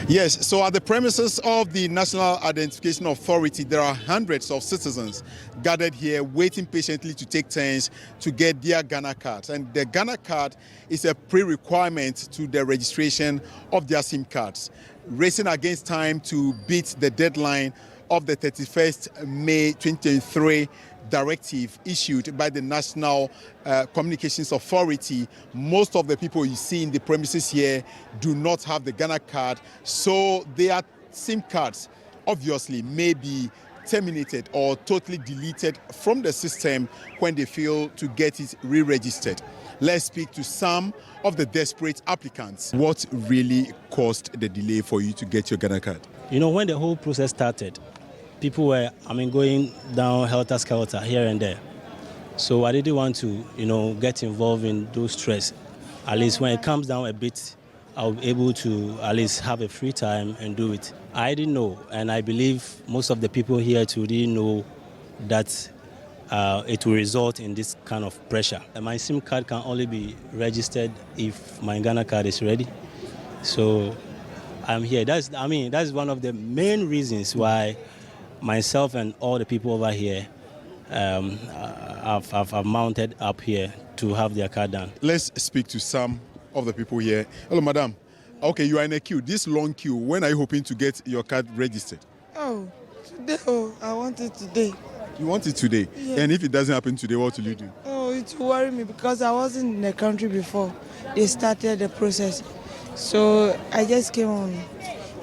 Yes, so at the premises of the National Identification Authority, there are hundreds of citizens gathered here waiting patiently to take turns to get their Ghana cards. And the Ghana card is a pre-requirement to the registration of their SIM cards, racing against time to beat the deadline of the 31st May 2023 directive issued by the National Communications Authority. Most of the people you see in the premises here do not have the Ghana card, so their SIM cards obviously may be terminated or totally deleted from the system when they fail to get it re-registered. Let's speak to some of the desperate applicants. What really caused the delay for you to get your Ghana card? You know, when the whole process started, people were, going down helter-skelter here and there. So I didn't want to, get involved in those stress. At least when it comes down a bit, I'll be able to at least have a free time and do it. I didn't know, and I believe most of the people here too didn't know that it will result in this kind of pressure. And my SIM card can only be registered if my Ghana card is ready. So I'm here. That's one of the main reasons why myself and all the people over here have mounted up here to have their card done. Let's speak to some of the people here. Hello, madam. Okay, you are in a queue. This long queue, when are you hoping to get your card registered? Oh, today. Oh, I want it today. You want it today? Yeah. And if it doesn't happen today, what will you do? Oh, it will worry me because I wasn't in the country before they started the process. So I just came on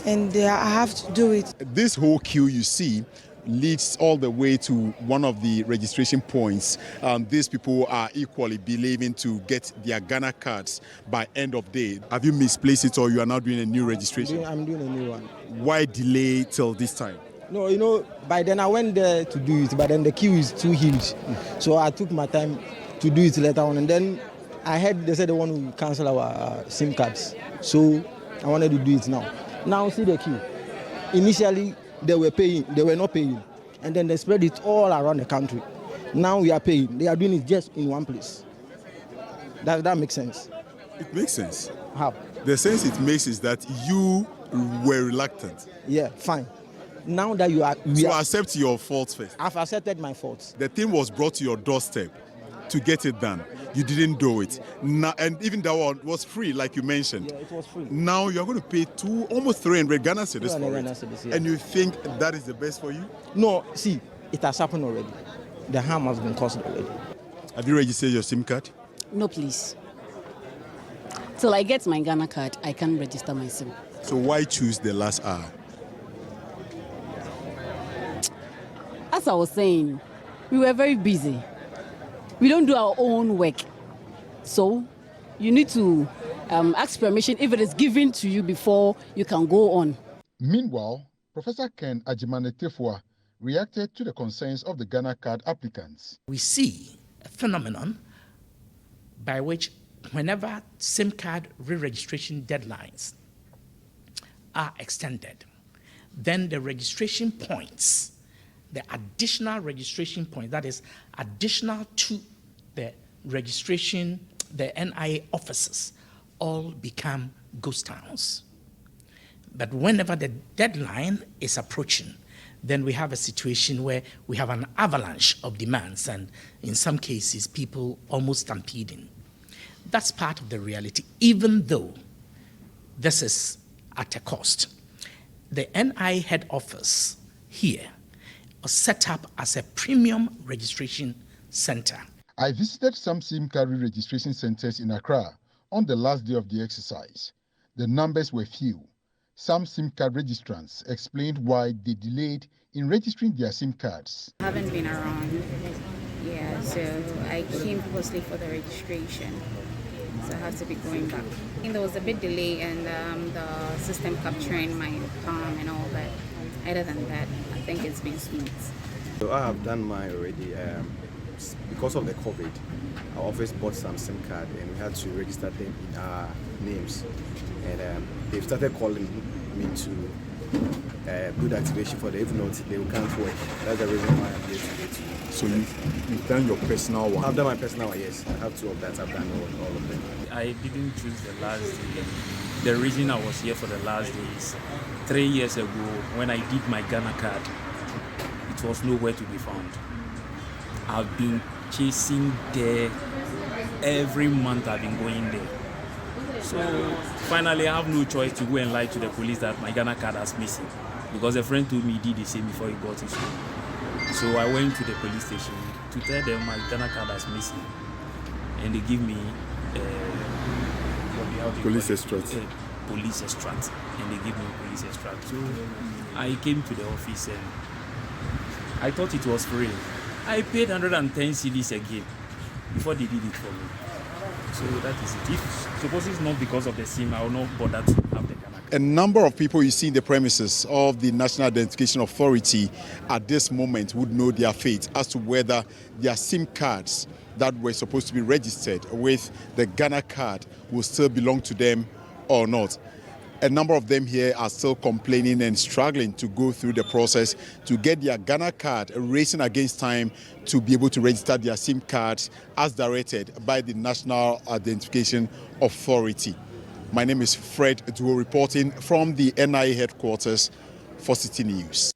and I have to do it. This whole queue you see leads all the way to one of the registration points. These people are equally believing to get their Ghana cards by end of day. Have you misplaced it or you are now doing a new registration? I'm doing a new one. Why delay till this time? No, by then I went there to do it, but then the queue is too huge. So I took my time to do it later on. And then I heard they said they want to cancel our SIM cards. So I wanted to do it now. Now see the queue. Initially, they were not paying. And then they spread it all around the country. Now we are paying. They are doing it just in one place. That makes sense. It makes sense. How? The sense it makes is that you were reluctant. Yeah, fine. Now that you are... accept your faults first. I've accepted my faults. The thing was brought to your doorstep to get it done. You didn't do it. Now, and even that one was free, like you mentioned. Yeah, it was free. Now you're going to pay almost 300 Ghana cedis for it. Cedis, yeah. And you think that is the best for you? No, see, it has happened already. The harm has been caused already. Have you registered your SIM card? No, please. Till I get my Ghana card, I can't register my SIM. So why choose the last hour? As I was saying, we were very busy. We don't do our own work. So you need to ask permission if it is given to you before you can go on. Meanwhile, Professor Ken Ajimane-Tefua reacted to the concerns of the Ghana card applicants. We see a phenomenon by which whenever SIM card re-registration deadlines are extended, then the registration points, the additional registration point, that is additional to the registration, the NIA offices, all become ghost towns. But whenever the deadline is approaching, then we have a situation where we have an avalanche of demands, and in some cases, people almost stampeding. That's part of the reality, even though this is at a cost. The NIA head office here was set up as a premium registration center. I visited some SIM card registration centers in Accra on the last day of the exercise. The numbers were few. Some SIM card registrants explained why they delayed in registering their SIM cards. I haven't been around, so I came mostly for the registration. So I have to be going back. I think there was a bit delay in the system capturing my palm and all that. Other than that, I think it's been smooth. So I have done mine already. Because of the COVID, our office bought some SIM card and we had to register them in our names. And they've started calling me to do the activation for them. If not, they can't work. That's the reason why I'm here today. So you've done your personal one? I've done my personal one, yes. I have two of that. I've done all of them. I didn't choose the last day the reason I was here for the last days. 3 years ago, when I did my Ghana card, it was nowhere to be found. I've been chasing there every month. I've been going there. So finally, I have no choice to go and lie to the police that my Ghana card is missing, because a friend told me he did the same before he got his own. So I went to the police station to tell them my Ghana card is missing, and they give me Police extract. Police extract, and they give me police extract. So I came to the office and I thought it was free. I paid 110 cedis again before they did it for me. So that is it. If suppose it's not because of the SIM, I will not bother to have the Ghana card. A number of people you see in the premises of the National Identification Authority at this moment would know their fate as to whether their SIM cards that were supposed to be registered with the Ghana card will still belong to them or not. A number of them here are still complaining and struggling to go through the process to get their Ghana card, racing against time to be able to register their SIM cards as directed by the National Identification Authority. My name is Fred Duo, reporting from the NIA headquarters for Citi News.